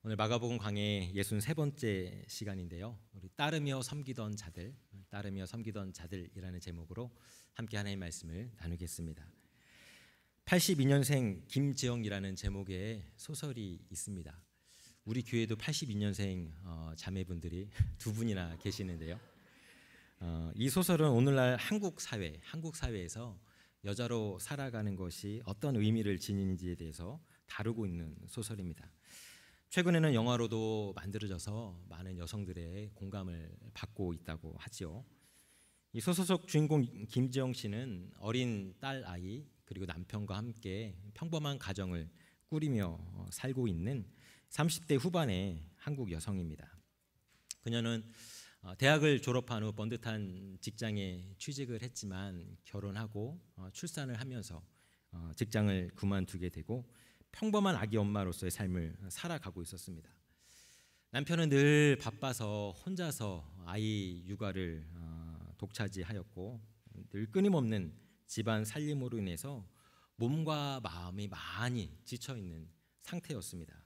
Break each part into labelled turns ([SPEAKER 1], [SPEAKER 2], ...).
[SPEAKER 1] 오늘 마가복음 강의 63번째 시간인데요. 우리 따르며 섬기던 자들이라는 제목으로 함께 하나님의 말씀을 나누겠습니다. 82년생 김지영이라는 제목의 소설이 있습니다. 우리 교회도 82년생 자매분들이 두 분이나 계시는데요. 이 소설은 오늘날 한국 사회에서 여자로 살아가는 것이 어떤 의미를 지니는지에 대해서 다루고 있는 소설입니다. 최근에는 영화로도 만들어져서 많은 여성들의 공감을 받고 있다고 하지요. 이 소설 속 주인공 김지영 씨는 어린 딸 아이 그리고 남편과 함께 평범한 가정을 꾸리며 살고 있는 30대 후반의 한국 여성입니다. 그녀는 대학을 졸업한 후 번듯한 직장에 취직을 했지만 결혼하고 출산을 하면서 직장을 그만두게 되고 평범한 아기 엄마로서의 삶을 살아가고 있었습니다. 남편은 늘 바빠서 혼자서 아이 육아를 독차지하였고 늘 끊임없는 집안 살림으로 인해서 몸과 마음이 많이 지쳐있는 상태였습니다.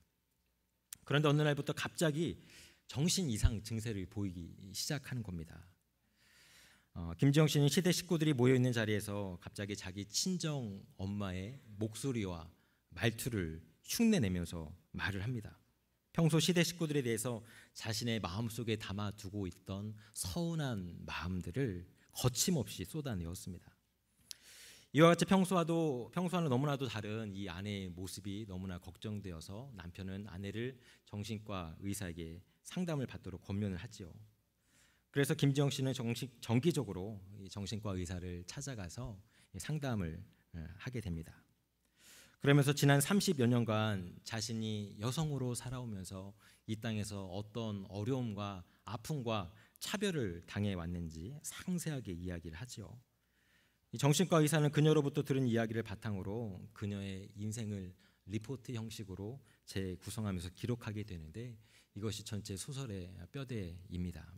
[SPEAKER 1] 그런데 어느 날부터 갑자기 정신 이상 증세를 보이기 시작하는 겁니다. 김지영 씨는 시댁 식구들이 모여있는 자리에서 갑자기 자기 친정 엄마의 목소리와 말투를 흉내내면서 말을 합니다. 평소 시대 식구들에 대해서 자신의 마음속에 담아두고 있던 서운한 마음들을 거침없이 쏟아내었습니다. 이와 같이 평소와는 너무나도 다른 이 아내의 모습이 너무나 걱정되어서 남편은 아내를 정신과 의사에게 상담을 받도록 권면을 하지요. 그래서 김지영 씨는 정기적으로 정신과 의사를 찾아가서 상담을 하게 됩니다. 그러면서 지난 30여 년간 자신이 여성으로 살아오면서 이 땅에서 어떤 어려움과 아픔과 차별을 당해왔는지 상세하게 이야기를 하죠. 정신과 의사는 그녀로부터 들은 이야기를 바탕으로 그녀의 인생을 리포트 형식으로 재구성하면서 기록하게 되는데 이것이 전체 소설의 뼈대입니다.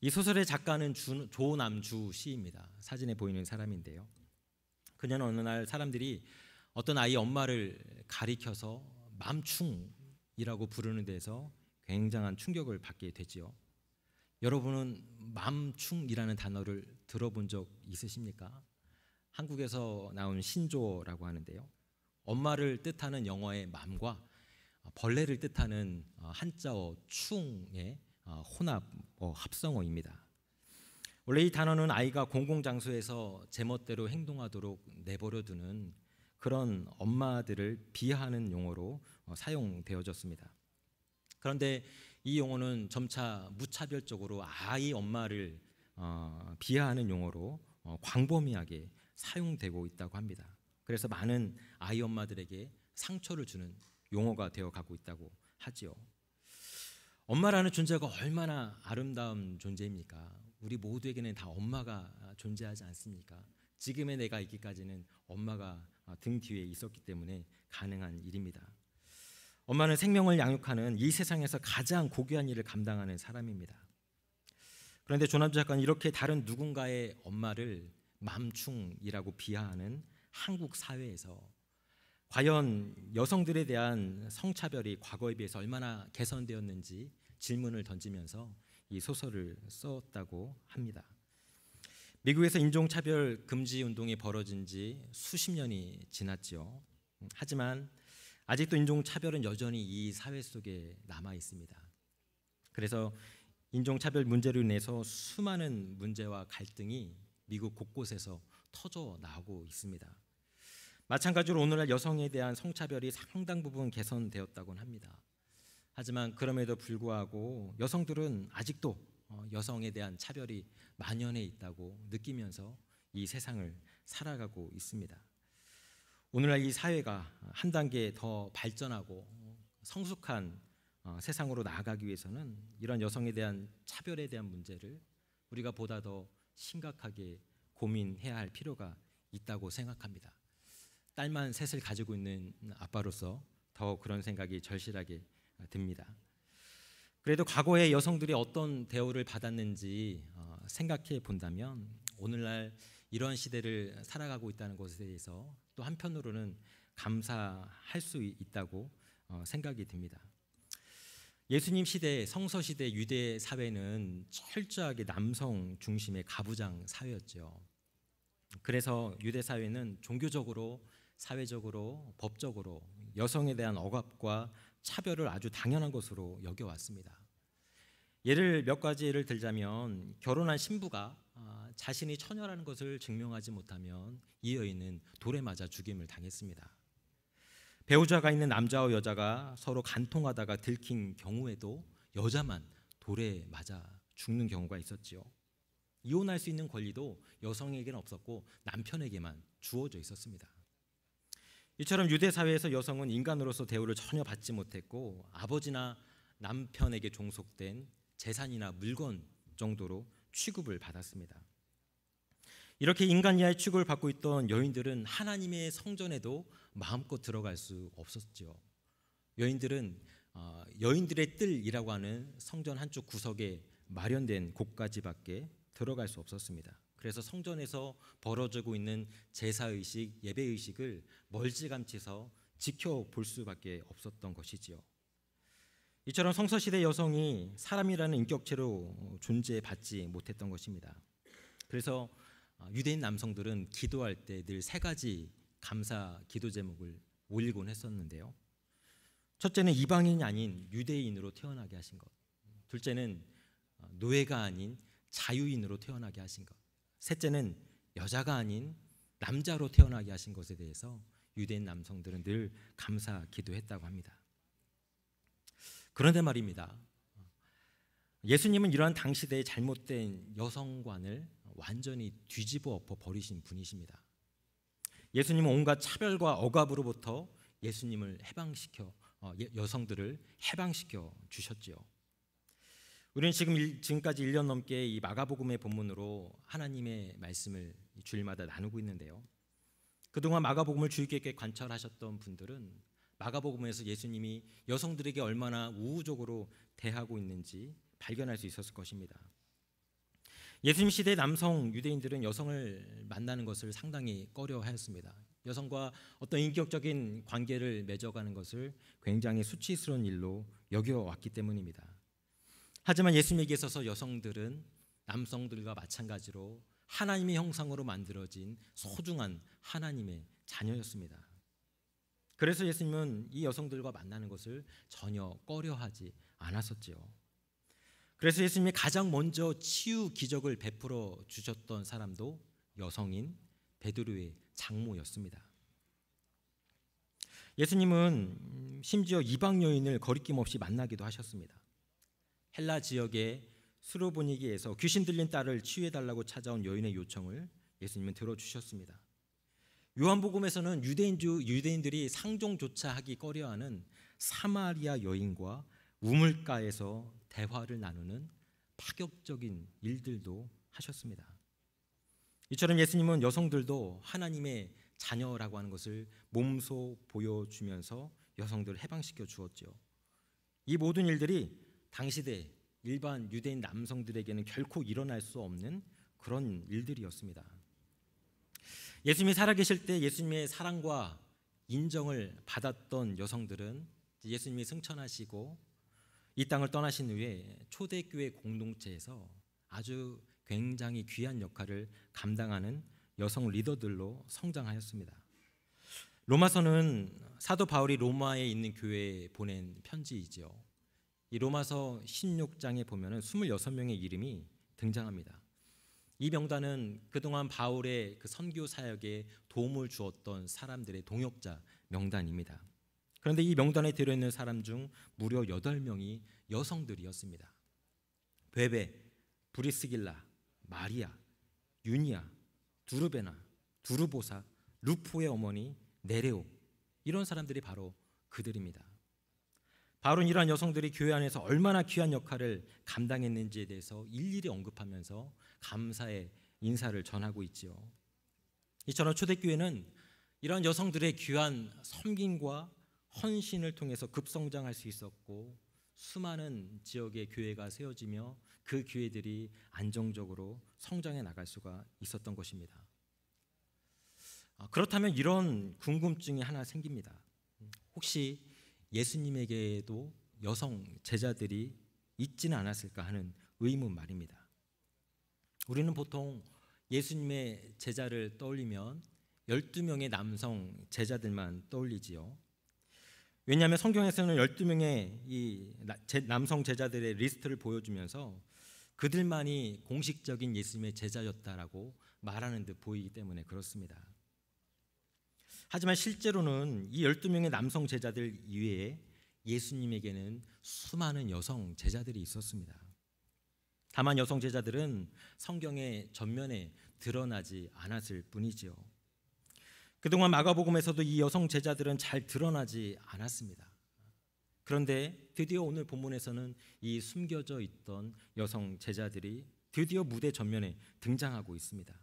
[SPEAKER 1] 이 소설의 작가는 조남주 씨입니다. 사진에 보이는 사람인데요. 그녀는 어느 날 사람들이 어떤 아이 엄마를 가리켜서 맘충이라고 부르는 데서 굉장한 충격을 받게 되지요. 여러분은 맘충이라는 단어를 들어본 적 있으십니까? 한국에서 나온 신조어라고 하는데요. 엄마를 뜻하는 영어의 맘과 벌레를 뜻하는 한자어 충의 혼합 합성어입니다. 원래 이 단어는 아이가 공공장소에서 제멋대로 행동하도록 내버려두는 그런 엄마들을 비하하는 용어로 사용되어졌습니다. 그런데 이 용어는 점차 무차별적으로 아이 엄마를 비하하는 용어로 광범위하게 사용되고 있다고 합니다. 그래서 많은 아이 엄마들에게 상처를 주는 용어가 되어가고 있다고 하지요. 엄마라는 존재가 얼마나 아름다운 존재입니까? 우리 모두에게는 다 엄마가 존재하지 않습니까? 지금의 내가 있기까지는 엄마가 등 뒤에 있었기 때문에 가능한 일입니다. 엄마는 생명을 양육하는 이 세상에서 가장 고귀한 일을 감당하는 사람입니다. 그런데 조남주 작가는 이렇게 다른 누군가의 엄마를 맘충이라고 비하하는 한국 사회에서 과연 여성들에 대한 성차별이 과거에 비해서 얼마나 개선되었는지 질문을 던지면서 이 소설을 썼다고 합니다. 미국에서 인종차별 금지 운동이 벌어진 지 수십 년이 지났죠. 하지만 아직도 인종차별은 여전히 이 사회 속에 남아 있습니다. 그래서 인종차별 문제로 인해서 수많은 문제와 갈등이 미국 곳곳에서 터져 나오고 있습니다. 마찬가지로 오늘날 여성에 대한 성차별이 상당 부분 개선되었다고는 합니다. 하지만 그럼에도 불구하고 여성들은 아직도 여성에 대한 차별이 만연해 있다고 느끼면서 이 세상을 살아가고 있습니다. 오늘날 이 사회가 한 단계 더 발전하고 성숙한 세상으로 나아가기 위해서는 이런 여성에 대한 차별에 대한 문제를 우리가 보다 더 심각하게 고민해야 할 필요가 있다고 생각합니다. 딸만 셋을 가지고 있는 아빠로서 더 그런 생각이 절실하게 듭니다. 그래도 과거에 여성들이 어떤 대우를 받았는지 생각해 본다면 오늘날 이런 시대를 살아가고 있다는 것에 대해서 또 한편으로는 감사할 수 있다고 생각이 듭니다. 예수님 시대, 성서 시대 유대 사회는 철저하게 남성 중심의 가부장 사회였죠. 그래서 유대 사회는 종교적으로, 사회적으로, 법적으로 여성에 대한 억압과 차별을 아주 당연한 것으로 여겨왔습니다. 몇 가지 예를 들자면, 결혼한 신부가 자신이 처녀라는 것을 증명하지 못하면 이 여인은 돌에 맞아 죽임을 당했습니다. 배우자가 있는 남자와 여자가 서로 간통하다가 들킨 경우에도 여자만 돌에 맞아 죽는 경우가 있었지요. 이혼할 수 있는 권리도 여성에게는 없었고 남편에게만 주어져 있었습니다. 이처럼 유대 사회에서 여성은 인간으로서 대우를 전혀 받지 못했고 아버지나 남편에게 종속된 재산이나 물건 정도로 취급을 받았습니다. 이렇게 인간 이하의 취급을 받고 있던 여인들은 하나님의 성전에도 마음껏 들어갈 수 없었죠. 여인들은 여인들의 뜰이라고 하는 성전 한쪽 구석에 마련된 곳까지밖에 들어갈 수 없었습니다. 그래서 성전에서 벌어지고 있는 제사의식, 예배의식을 멀찌감치서 지켜볼 수밖에 없었던 것이지요. 이처럼 성서시대 여성이 사람이라는 인격체로 존재받지 못했던 것입니다. 그래서 유대인 남성들은 기도할 때 늘 세 가지 감사 기도 제목을 올리곤 했었는데요. 첫째는 이방인이 아닌 유대인으로 태어나게 하신 것. 둘째는 노예가 아닌 자유인으로 태어나게 하신 것. 셋째는 여자가 아닌 남자로 태어나게 하신 것에 대해서 유대인 남성들은 늘 감사 기도했다고 합니다. 그런데 말입니다, 예수님은 이러한 당시대의 잘못된 여성관을 완전히 뒤집어 엎어 버리신 분이십니다. 예수님은 온갖 차별과 억압으로부터 예수님을 여성들을 해방시켜 주셨지요. 우리는 지금까지 1년 넘게 이 마가복음의 본문으로 하나님의 말씀을 주일마다 나누고 있는데요. 그동안 마가복음을 주의 깊게 관찰하셨던 분들은 마가복음에서 예수님이 여성들에게 얼마나 우호적으로 대하고 있는지 발견할 수 있었을 것입니다. 예수님 시대 남성 유대인들은 여성을 만나는 것을 상당히 꺼려하였습니다. 여성과 어떤 인격적인 관계를 맺어가는 것을 굉장히 수치스러운 일로 여겨왔기 때문입니다. 하지만 예수님에게 있어서 여성들은 남성들과 마찬가지로 하나님의 형상으로 만들어진 소중한 하나님의 자녀였습니다. 그래서 예수님은 이 여성들과 만나는 것을 전혀 꺼려하지 않았었지요. 그래서 예수님이 가장 먼저 치유 기적을 베풀어 주셨던 사람도 여성인 베드로의 장모였습니다. 예수님은 심지어 이방 여인을 거리낌 없이 만나기도 하셨습니다. 헬라 지역의 수로보니게에서 귀신 들린 딸을 치유해달라고 찾아온 여인의 요청을 예수님은 들어주셨습니다. 요한복음에서는 유대인들이 상종조차 하기 꺼려하는 사마리아 여인과 우물가에서 대화를 나누는 파격적인 일들도 하셨습니다. 이처럼 예수님은 여성들도 하나님의 자녀라고 하는 것을 몸소 보여주면서 여성들을 해방시켜 주었죠. 이 모든 일들이 당시대 일반 유대인 남성들에게는 결코 일어날 수 없는 그런 일들이었습니다. 예수님이 살아계실 때 예수님의 사랑과 인정을 받았던 여성들은 예수님이 승천하시고 이 땅을 떠나신 후에 초대교회 공동체에서 아주 굉장히 귀한 역할을 감당하는 여성 리더들로 성장하였습니다. 로마서는 사도 바울이 로마에 있는 교회에 보낸 편지이죠. 이 로마서 16장에 보면은 26명의 이름이 등장합니다. 이 명단은 그동안 바울의 그 선교 사역에 도움을 주었던 사람들의 동역자 명단입니다. 그런데 이 명단에 들어있는 사람 중 무려 8명이 여성들이었습니다. 베베, 브리스길라, 마리아, 유니아, 두르베나, 두르보사, 루포의 어머니 네레오, 이런 사람들이 바로 그들입니다. 바울은 이러한 여성들이 교회 안에서 얼마나 귀한 역할을 감당했는지에 대해서 일일이 언급하면서 감사의 인사를 전하고 있지요. 이처럼 초대교회는 이러한 여성들의 귀한 섬김과 헌신을 통해서 급성장할 수 있었고 수많은 지역의 교회가 세워지며 그 교회들이 안정적으로 성장해 나갈 수가 있었던 것입니다. 그렇다면 이런 궁금증이 하나 생깁니다. 혹시 예수님에게도 여성 제자들이 있지는 않았을까 하는 의문 말입니다. 우리는 보통 예수님의 제자를 떠올리면 12명의 남성 제자들만 떠올리지요. 왜냐하면 성경에서는 12명의 이 남성 제자들의 리스트를 보여주면서 그들만이 공식적인 예수님의 제자였다라고 말하는 듯 보이기 때문에 그렇습니다. 하지만 실제로는 이 12명의 남성 제자들 이외에 예수님에게는 수많은 여성 제자들이 있었습니다. 다만 여성 제자들은 성경의 전면에 드러나지 않았을 뿐이지요. 그동안 마가복음에서도 이 여성 제자들은 잘 드러나지 않았습니다. 그런데 드디어 오늘 본문에서는 이 숨겨져 있던 여성 제자들이 드디어 무대 전면에 등장하고 있습니다.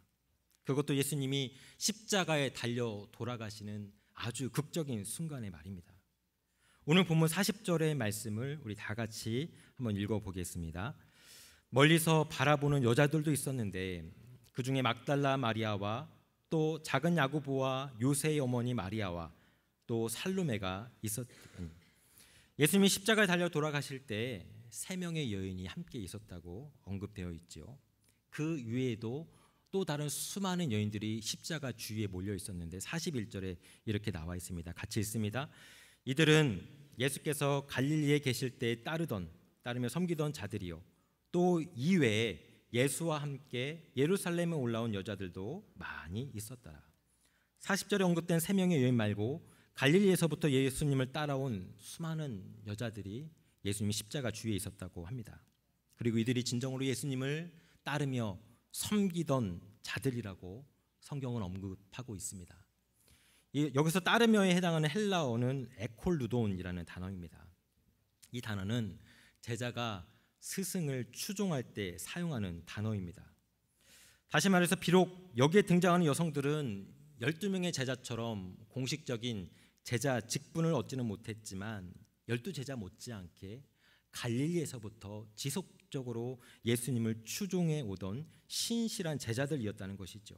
[SPEAKER 1] 그것도 예수님이 십자가에 달려 돌아가시는 아주 극적인 순간의 말입니다. 오늘 본문 40절의 말씀을 우리 다 같이 한번 읽어보겠습니다. 멀리서 바라보는 여자들도 있었는데 그 중에 막달라 마리아와 또 작은 야고보와 요새의 어머니 마리아와 또 살로메가 있었더니 예수님이 십자가에 달려 돌아가실 때 3명의 여인이 함께 있었다고 언급되어 있죠. 그 외에도 또 다른 수많은 여인들이 십자가 주위에 몰려 있었는데 41절에 이렇게 나와 있습니다. 같이 읽습니다. 이들은 예수께서 갈릴리에 계실 때 따르며 섬기던 자들이요 또 이외에 예수와 함께 예루살렘에 올라온 여자들도 많이 있었더라. 40절에 언급된 3명의 여인 말고 갈릴리에서부터 예수님을 따라온 수많은 여자들이 예수님이 십자가 주위에 있었다고 합니다. 그리고 이들이 진정으로 예수님을 따르며 섬기던 자들이라고 성경은 언급하고 있습니다. 여기서 따르며에 해당하는 헬라어는 에콜루돈이라는 단어입니다. 이 단어는 제자가 스승을 추종할 때 사용하는 단어입니다. 다시 말해서 비록 여기에 등장하는 여성들은 12명의 제자처럼 공식적인 제자 직분을 얻지는 못했지만 12제자 못지않게 갈릴리에서부터 지속적으로 예수님을 추종해 오던 신실한 제자들이었다는 것이죠.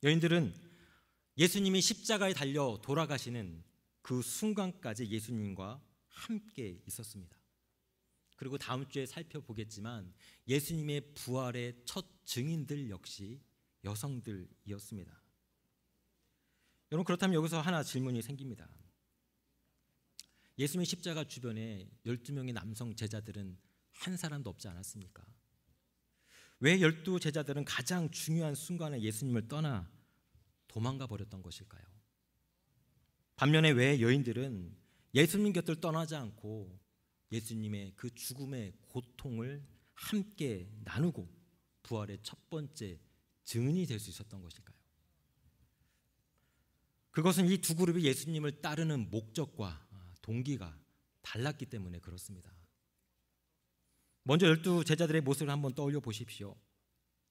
[SPEAKER 1] 여인들은 예수님이 십자가에 달려 돌아가시는 그 순간까지 예수님과 함께 있었습니다. 그리고 다음 주에 살펴보겠지만 예수님의 부활의 첫 증인들 역시 여성들이었습니다. 여러분, 그렇다면 여기서 하나 질문이 생깁니다. 예수님의 십자가 주변에 12명의 남성 제자들은 한 사람도 없지 않았습니까? 왜 12제자들은 가장 중요한 순간에 예수님을 떠나 도망가 버렸던 것일까요? 반면에 왜 여인들은 예수님 곁을 떠나지 않고 예수님의 그 죽음의 고통을 함께 나누고 부활의 첫 번째 증인이 될 수 있었던 것일까요? 그것은 이 두 그룹이 예수님을 따르는 목적과 동기가 달랐기 때문에 그렇습니다. 먼저 12제자들의 모습을 한번 떠올려 보십시오.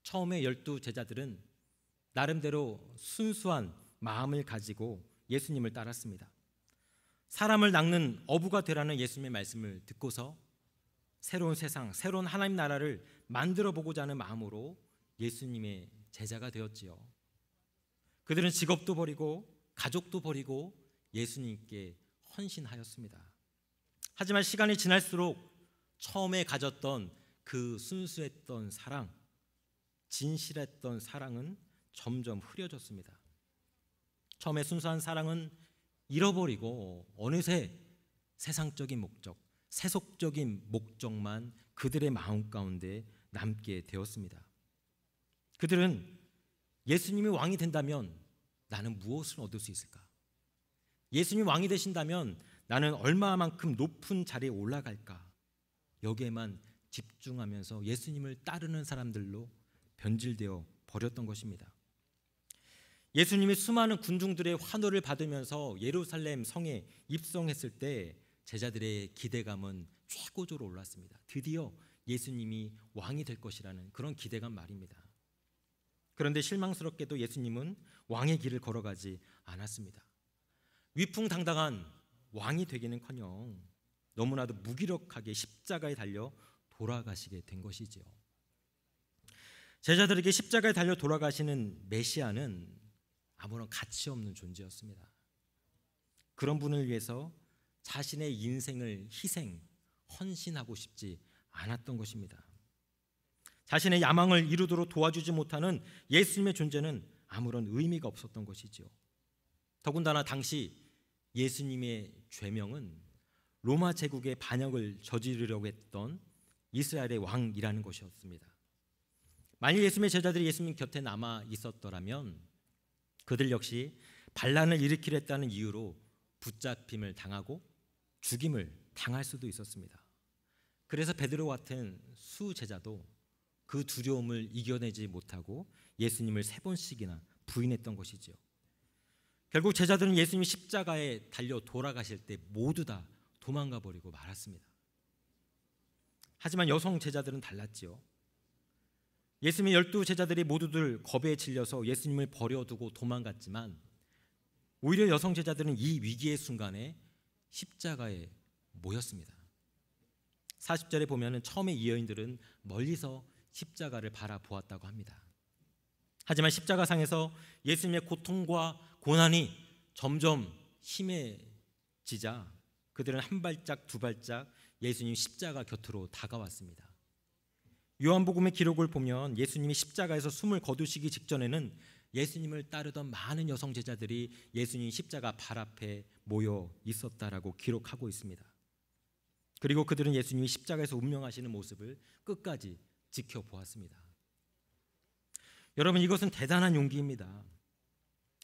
[SPEAKER 1] 처음에 12제자들은 나름대로 순수한 마음을 가지고 예수님을 따랐습니다. 사람을 낚는 어부가 되라는 예수님의 말씀을 듣고서 새로운 세상, 새로운 하나님 나라를 만들어 보고자 하는 마음으로 예수님의 제자가 되었지요. 그들은 직업도 버리고 가족도 버리고 예수님께 헌신하였습니다. 하지만 시간이 지날수록 처음에 가졌던 그 순수했던 사랑, 진실했던 사랑은 점점 흐려졌습니다. 처음에 순수한 사랑은 잃어버리고 어느새 세상적인 목적, 세속적인 목적만 그들의 마음 가운데 남게 되었습니다. 그들은 예수님이 왕이 된다면 나는 무엇을 얻을 수 있을까? 예수님이 왕이 되신다면 나는 얼마만큼 높은 자리에 올라갈까? 여기에만 집중하면서 예수님을 따르는 사람들로 변질되어 버렸던 것입니다. 예수님이 수많은 군중들의 환호를 받으면서 예루살렘 성에 입성했을 때 제자들의 기대감은 최고조로 올랐습니다. 드디어 예수님이 왕이 될 것이라는 그런 기대감 말입니다. 그런데 실망스럽게도 예수님은 왕의 길을 걸어가지 않았습니다. 위풍당당한 왕이 되기는커녕 너무나도 무기력하게 십자가에 달려 돌아가시게 된 것이지요. 제자들에게 십자가에 달려 돌아가시는 메시아는 아무런 가치 없는 존재였습니다. 그런 분을 위해서 자신의 인생을 헌신하고 싶지 않았던 것입니다. 자신의 야망을 이루도록 도와주지 못하는 예수님의 존재는 아무런 의미가 없었던 것이죠. 더군다나 당시 예수님의 죄명은 로마 제국의 반역을 저지르려고 했던 이스라엘의 왕이라는 것이었습니다. 만일 예수님의 제자들이 예수님 곁에 남아 있었더라면 그들 역시 반란을 일으키려 했다는 이유로 붙잡힘을 당하고 죽임을 당할 수도 있었습니다. 그래서 베드로 같은 수제자도 그 두려움을 이겨내지 못하고 예수님을 3번씩이나 부인했던 것이죠. 결국 제자들은 예수님이 십자가에 달려 돌아가실 때 모두 다 도망가 버리고 말았습니다. 하지만 여성 제자들은 달랐지요. 예수님의 12제자들이 모두들 겁에 질려서 예수님을 버려두고 도망갔지만 오히려 여성 제자들은 이 위기의 순간에 십자가에 모였습니다. 40절에 보면 처음에 이 여인들은 멀리서 십자가를 바라보았다고 합니다. 하지만 십자가상에서 예수님의 고통과 고난이 점점 심해지자 그들은 한 발짝 두 발짝 예수님 십자가 곁으로 다가왔습니다. 요한복음의 기록을 보면 예수님이 십자가에서 숨을 거두시기 직전에는 예수님을 따르던 많은 여성 제자들이 예수님 십자가 발 앞에 모여 있었다라고 기록하고 있습니다. 그리고 그들은 예수님이 십자가에서 운명하시는 모습을 끝까지 지켜보았습니다. 여러분, 이것은 대단한 용기입니다.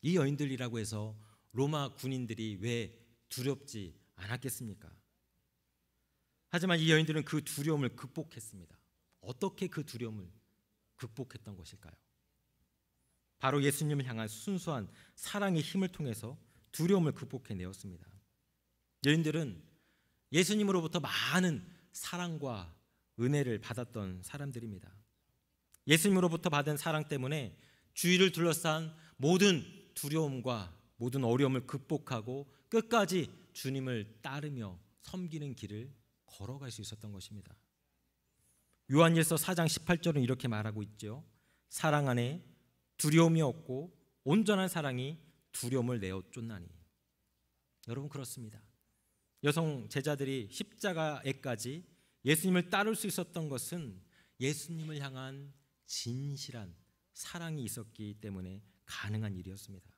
[SPEAKER 1] 이 여인들이라고 해서 로마 군인들이 왜 두렵지 않았겠습니까? 하지만 이 여인들은 그 두려움을 극복했습니다. 어떻게 그 두려움을 극복했던 것일까요? 바로 예수님을 향한 순수한 사랑의 힘을 통해서 두려움을 극복해내었습니다. 여인들은 예수님으로부터 많은 사랑과 은혜를 받았던 사람들입니다. 예수님으로부터 받은 사랑 때문에 주위를 둘러싼 모든 두려움과 모든 어려움을 극복하고 끝까지 주님을 따르며 섬기는 길을 걸어갈 수 있었던 것입니다. 요한일서 4장 18절은 이렇게 말하고 있죠. 사랑 안에 두려움이 없고 온전한 사랑이 두려움을 내어 쫓나니. 여러분, 그렇습니다. 여성 제자들이 십자가에까지 예수님을 따를 수 있었던 것은 예수님을 향한 진실한 사랑이 있었기 때문에 가능한 일이었습니다.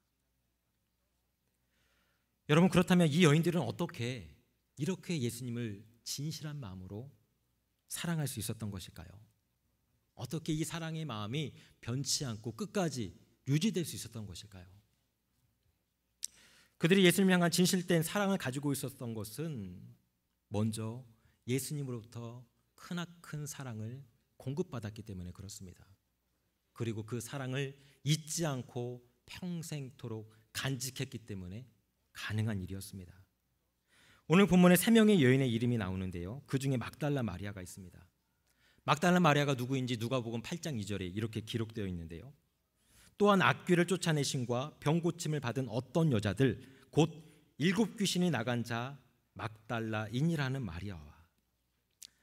[SPEAKER 1] 여러분, 그렇다면 이 여인들은 어떻게 이렇게 예수님을 진실한 마음으로 사랑할 수 있었던 것일까요? 어떻게 이 사랑의 마음이 변치 않고 끝까지 유지될 수 있었던 것일까요? 그들이 예수님을 향한 진실된 사랑을 가지고 있었던 것은 먼저 예수님으로부터 크나큰 사랑을 공급받았기 때문에 그렇습니다. 그리고 그 사랑을 잊지 않고 평생토록 간직했기 때문에 가능한 일이었습니다. 오늘 본문에 3명의 여인의 이름이 나오는데요, 그 중에 막달라 마리아가 있습니다. 막달라 마리아가 누구인지 누가복음 8장 2절에 이렇게 기록되어 있는데요, 또한 악귀를 쫓아내심과 병고침을 받은 어떤 여자들 곧 7 귀신이 나간 자 막달라인이라는 마리아와.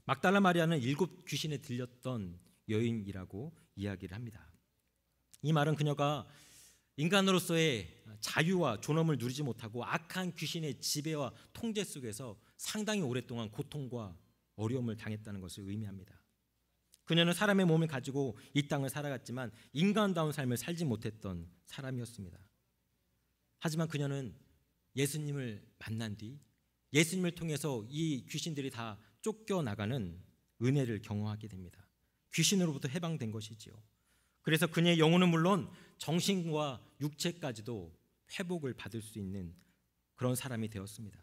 [SPEAKER 1] 막달라 마리아는 7 귀신에 들렸던 여인이라고 이야기를 합니다. 이 말은 그녀가 인간으로서의 자유와 존엄을 누리지 못하고 악한 귀신의 지배와 통제 속에서 상당히 오랫동안 고통과 어려움을 당했다는 것을 의미합니다. 그녀는 사람의 몸을 가지고 이 땅을 살아갔지만 인간다운 삶을 살지 못했던 사람이었습니다. 하지만 그녀는 예수님을 만난 뒤 예수님을 통해서 이 귀신들이 다 쫓겨나가는 은혜를 경험하게 됩니다. 귀신으로부터 해방된 것이지요. 그래서 그녀의 영혼은 물론 정신과 육체까지도 회복을 받을 수 있는 그런 사람이 되었습니다.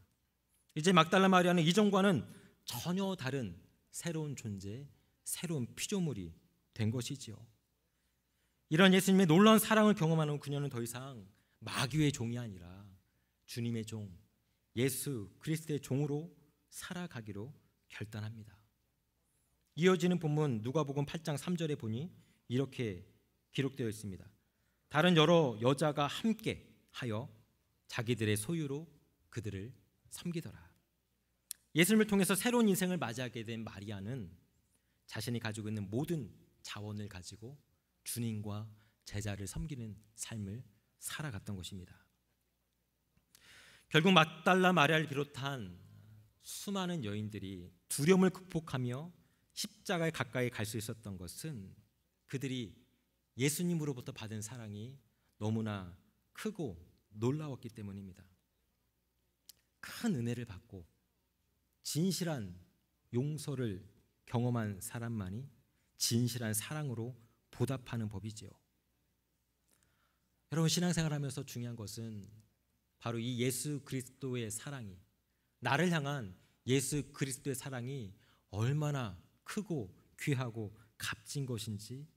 [SPEAKER 1] 이제 막달라 마리아는 이전과는 전혀 다른 새로운 존재, 새로운 피조물이 된 것이지요. 이런 예수님의 놀라운 사랑을 경험하는 그녀는 더 이상 마귀의 종이 아니라 주님의 종, 예수 그리스도의 종으로 살아가기로 결단합니다. 이어지는 본문 누가복음 8장 3절에 보니 이렇게 기록되어 있습니다. 다른 여러 여자가 함께 하여 자기들의 소유로 그들을 섬기더라. 예수님을 통해서 새로운 인생을 맞이하게 된 마리아는 자신이 가지고 있는 모든 자원을 가지고 주님과 제자를 섬기는 삶을 살아갔던 것입니다. 결국 막달라 마리아를 비롯한 수많은 여인들이 두려움을 극복하며 십자가에 가까이 갈 수 있었던 것은 그들이 예수님으로부터 받은 사랑이 너무나 크고 놀라웠기 때문입니다. 큰 은혜를 받고 진실한 용서를 경험한 사람만이 진실한 사랑으로 보답하는 법이지요. 여러분, 신앙생활하면서 중요한 것은 바로 이 예수 그리스도의 사랑이, 나를 향한 예수 그리스도의 사랑이 얼마나 크고 귀하고 값진 것인지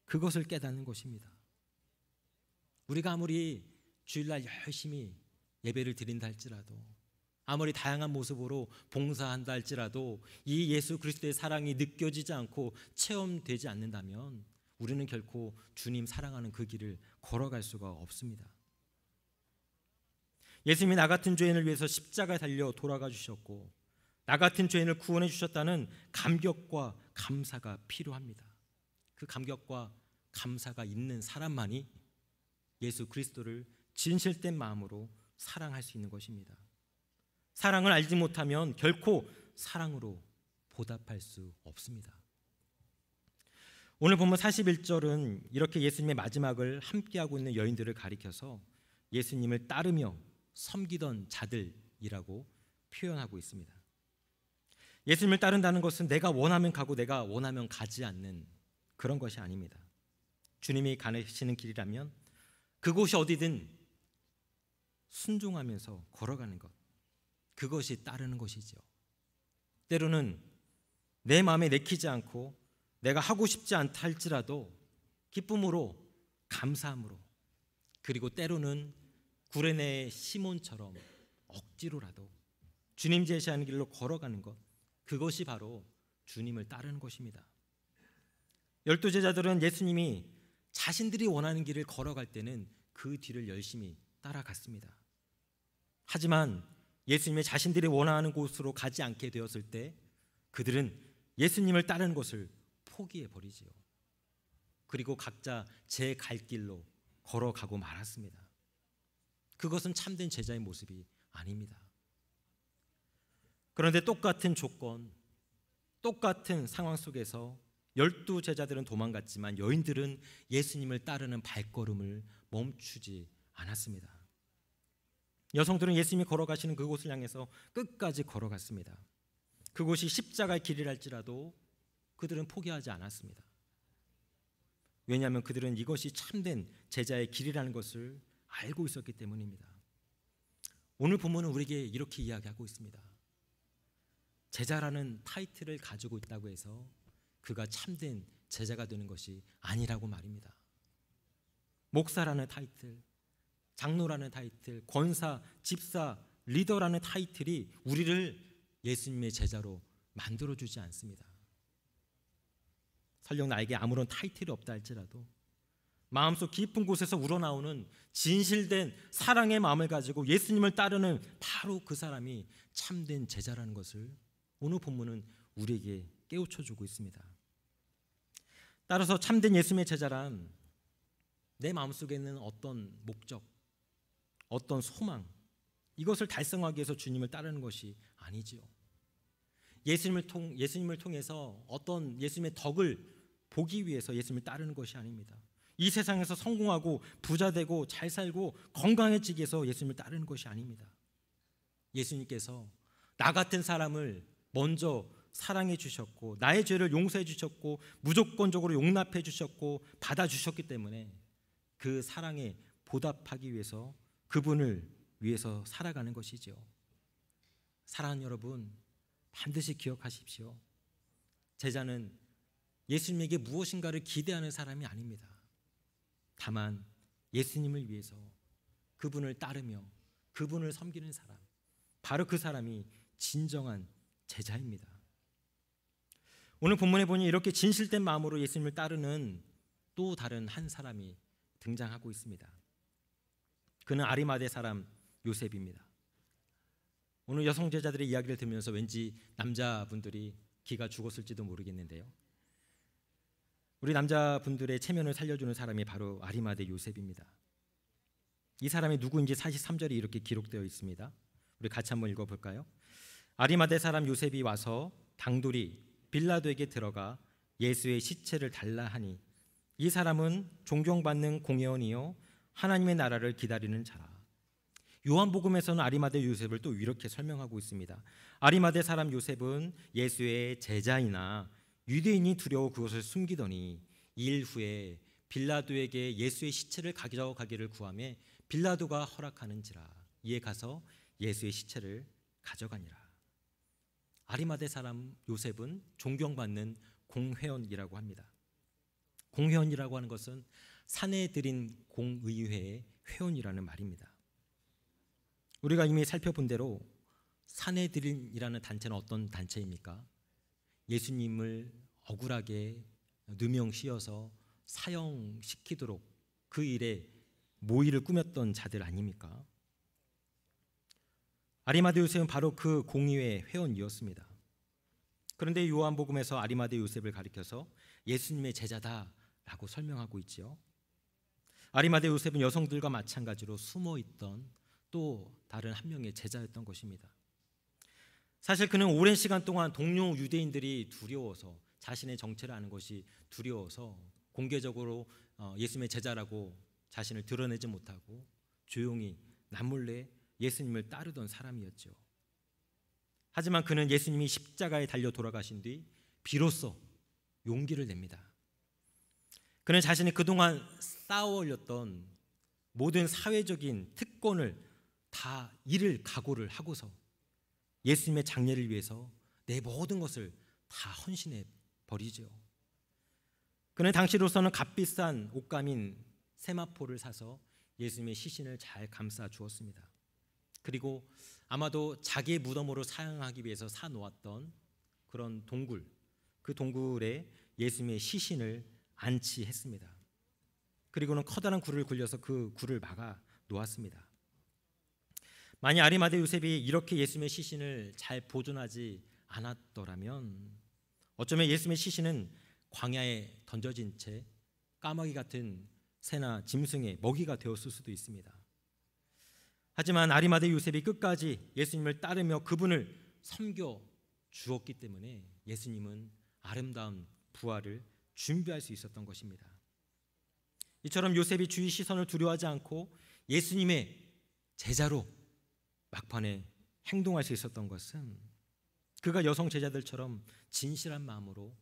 [SPEAKER 1] 그것을 깨닫는 것입니다. 우리가 아무리 주일날 열심히 예배를 드린다 할지라도, 아무리 다양한 모습으로 봉사한다 할지라도 이 예수 그리스도의 사랑이 느껴지지 않고 체험되지 않는다면 우리는 결코 주님 사랑하는 그 길을 걸어갈 수가 없습니다. 예수님이 나 같은 죄인을 위해서 십자가에 달려 돌아가 주셨고 나 같은 죄인을 구원해 주셨다는 감격과 감사가 필요합니다. 그 감격과 감사가 있는 사람만이 예수 그리스도를 진실된 마음으로 사랑할 수 있는 것입니다. 사랑을 알지 못하면 결코 사랑으로 보답할 수 없습니다. 오늘 본문 41절은 이렇게 예수님의 마지막을 함께하고 있는 여인들을 가리켜서 예수님을 따르며 섬기던 자들이라고 표현하고 있습니다. 예수님을 따른다는 것은 내가 원하면 가고 내가 원하면 가지 않는 그런 것이 아닙니다. 주님이 가시는 길이라면 그곳이 어디든 순종하면서 걸어가는 것, 그것이 따르는 것이죠. 때로는 내 마음에 내키지 않고 내가 하고 싶지 않다 할지라도 기쁨으로, 감사함으로, 그리고 때로는 구레네 시몬처럼 억지로라도 주님 제시하는 길로 걸어가는 것, 그것이 바로 주님을 따르는 것입니다. 12제자들은 예수님이 자신들이 원하는 길을 걸어갈 때는 그 뒤를 열심히 따라갔습니다. 하지만 예수님이 자신들이 원하는 곳으로 가지 않게 되었을 때 그들은 예수님을 따르는 것을 포기해버리지요. 그리고 각자 제 갈 길로 걸어가고 말았습니다. 그것은 참된 제자의 모습이 아닙니다. 그런데 똑같은 조건, 똑같은 상황 속에서 12제자들은 도망갔지만 여인들은 예수님을 따르는 발걸음을 멈추지 않았습니다. 여성들은 예수님이 걸어가시는 그곳을 향해서 끝까지 걸어갔습니다. 그곳이 십자가의 길이랄지라도 그들은 포기하지 않았습니다. 왜냐하면 그들은 이것이 참된 제자의 길이라는 것을 알고 있었기 때문입니다. 오늘 본문은 우리에게 이렇게 이야기하고 있습니다. 제자라는 타이틀을 가지고 있다고 해서 그가 참된 제자가 되는 것이 아니라고 말입니다. 목사라는 타이틀, 장로라는 타이틀, 권사, 집사, 리더라는 타이틀이 우리를 예수님의 제자로 만들어주지 않습니다. 설령 나에게 아무런 타이틀이 없다 할지라도 마음속 깊은 곳에서 우러나오는 진실된 사랑의 마음을 가지고 예수님을 따르는 바로 그 사람이 참된 제자라는 것을 오늘 본문은 우리에게 깨우쳐주고 있습니다. 따라서 참된 예수님의 제자란 내 마음속에 있는 어떤 목적, 어떤 소망, 이것을 달성하기 위해서 주님을 따르는 것이 아니지요. 예수님을 통해서 어떤 예수님의 덕을 보기 위해서 예수님을 따르는 것이 아닙니다. 이 세상에서 성공하고 부자 되고 잘 살고 건강해지기 위해서 예수님을 따르는 것이 아닙니다. 예수님께서 나 같은 사람을 먼저 사랑해 주셨고 나의 죄를 용서해 주셨고 무조건적으로 용납해 주셨고 받아주셨기 때문에 그 사랑에 보답하기 위해서 그분을 위해서 살아가는 것이죠. 사랑하는 여러분, 반드시 기억하십시오. 제자는 예수님에게 무엇인가를 기대하는 사람이 아닙니다. 다만 예수님을 위해서 그분을 따르며 그분을 섬기는 사람, 바로 그 사람이 진정한 제자입니다. 오늘 본문에 보니 이렇게 진실된 마음으로 예수님을 따르는 또 다른 한 사람이 등장하고 있습니다. 그는 아리마대 사람 요셉입니다. 오늘 여성 제자들의 이야기를 들으면서 왠지 남자분들이 기가 죽었을지도 모르겠는데요. 우리 남자분들의 체면을 살려주는 사람이 바로 아리마대 요셉입니다. 이 사람이 누구인지 43절에 이렇게 기록되어 있습니다. 우리 같이 한번 읽어볼까요? 아리마대 사람 요셉이 와서 당돌이 빌라도에게 들어가 예수의 시체를 달라 하니 이 사람은 존경받는 공회원이요 하나님의 나라를 기다리는 자라. 요한복음에서는 아리마대 요셉을 또 이렇게 설명하고 있습니다. 아리마대 사람 요셉은 예수의 제자이나 유대인이 두려워 그것을 숨기더니 2일 후에 빌라도에게 예수의 시체를 가져가기를 구하며 빌라도가 허락하는지라. 이에 가서 예수의 시체를 가져가니라. 아리마대 사람 요셉은 존경받는 공회원이라고 합니다. 공회원이라고 하는 것은 사내들인 공의회의 회원이라는 말입니다. 우리가 이미 살펴본 대로 사내들인이라는 단체는 어떤 단체입니까? 예수님을 억울하게 누명 씌어서 사형시키도록 그 일에 모의를 꾸몄던 자들 아닙니까? 아리마대 요셉은 바로 그 공의회 회원이었습니다. 그런데 요한복음에서 아리마대 요셉을 가리켜서 예수님의 제자다라고 설명하고 있지요. 아리마대 요셉은 여성들과 마찬가지로 숨어있던 또 다른 한 명의 제자였던 것입니다. 사실 그는 오랜 시간 동안 동료 유대인들이 두려워서, 자신의 정체를 아는 것이 두려워서 공개적으로 예수님의 제자라고 자신을 드러내지 못하고 조용히 남몰래 예수님을 따르던 사람이었죠. 하지만 그는 예수님이 십자가에 달려 돌아가신 뒤 비로소 용기를 냅니다. 그는 자신이 그동안 쌓아올렸던 모든 사회적인 특권을 다 잃을 각오를 하고서 예수님의 장례를 위해서 내 모든 것을 다 헌신해 버리죠. 그는 당시로서는 값비싼 옷감인 세마포를 사서 예수님의 시신을 잘 감싸 주었습니다. 그리고 아마도 자기의 무덤으로 사용하기 위해서 사놓았던 그런 동굴, 그 동굴에 예수님의 시신을 안치했습니다. 그리고는 커다란 굴을 굴려서 그 굴을 막아 놓았습니다. 만약 아리마대 요셉이 이렇게 예수님의 시신을 잘 보존하지 않았더라면 어쩌면 예수님의 시신은 광야에 던져진 채 까마귀 같은 새나 짐승의 먹이가 되었을 수도 있습니다. 하지만 아리마대 요셉이 끝까지 예수님을 따르며 그분을 섬겨 주었기 때문에 예수님은 아름다운 부활을 준비할 수 있었던 것입니다. 이처럼 요셉이 주위 시선을 두려워하지 않고 예수님의 제자로 막판에 행동할 수 있었던 것은 그가 여성 제자들처럼 진실한 마음으로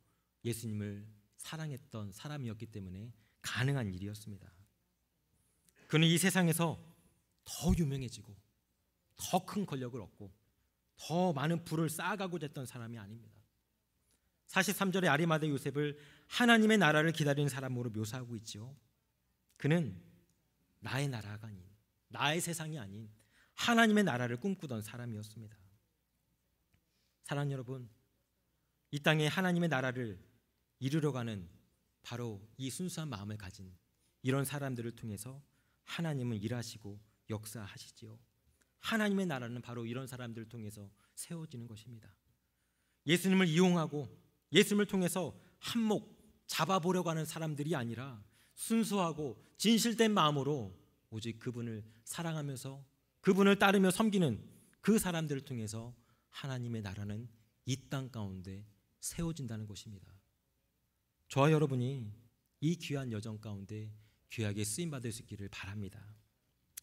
[SPEAKER 1] 예수님을 사랑했던 사람이었기 때문에 가능한 일이었습니다. 그는 이 세상에서 더 유명해지고 더 큰 권력을 얻고 더 많은 부를 쌓아가고자 했던 사람이 아닙니다. 43절에 아리마대 요셉을 하나님의 나라를 기다리는 사람으로 묘사하고 있죠. 그는 나의 나라가 아닌, 나의 세상이 아닌 하나님의 나라를 꿈꾸던 사람이었습니다. 사랑하는 여러분, 이 땅에 하나님의 나라를 이루려 가는 바로 이 순수한 마음을 가진 이런 사람들을 통해서 하나님은 일하시고 역사하시지요. 하나님의 나라는 바로 이런 사람들을 통해서 세워지는 것입니다. 예수님을 이용하고 예수님을 통해서 한몫 잡아보려고 하는 사람들이 아니라 순수하고 진실된 마음으로 오직 그분을 사랑하면서 그분을 따르며 섬기는 그 사람들을 통해서 하나님의 나라는 이 땅 가운데 세워진다는 것입니다. 저와 여러분이 이 귀한 여정 가운데 귀하게 쓰임받을 수 있기를 바랍니다.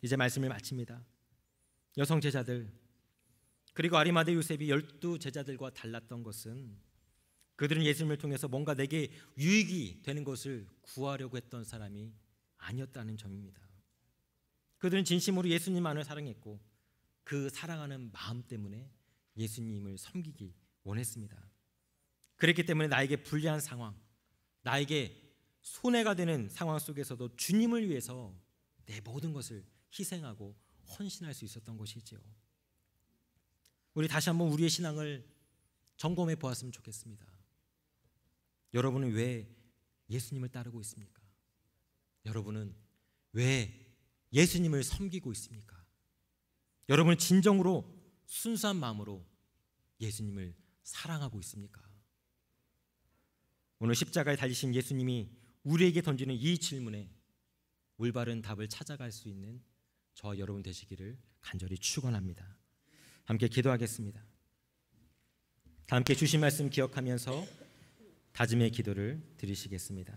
[SPEAKER 1] 이제 말씀을 마칩니다. 여성 제자들 그리고 아리마대 요셉이 12제자들과 달랐던 것은 그들은 예수님을 통해서 뭔가 내게 유익이 되는 것을 구하려고 했던 사람이 아니었다는 점입니다. 그들은 진심으로 예수님만을 사랑했고 그 사랑하는 마음 때문에 예수님을 섬기기 원했습니다. 그랬기 때문에 나에게 불리한 상황, 나에게 손해가 되는 상황 속에서도 주님을 위해서 내 모든 것을 희생하고 헌신할 수 있었던 것이지요. 우리 다시 한번 우리의 신앙을 점검해 보았으면 좋겠습니다. 여러분은 왜 예수님을 따르고 있습니까? 여러분은 왜 예수님을 섬기고 있습니까? 여러분은 진정으로 순수한 마음으로 예수님을 사랑하고 있습니까? 오늘 십자가에 달리신 예수님이 우리에게 던지는 이 질문에 올바른 답을 찾아갈 수 있는 저와 여러분 되시기를 간절히 축원합니다. 함께 기도하겠습니다. 다 함께 주신 말씀 기억하면서 다짐의 기도를 드리시겠습니다.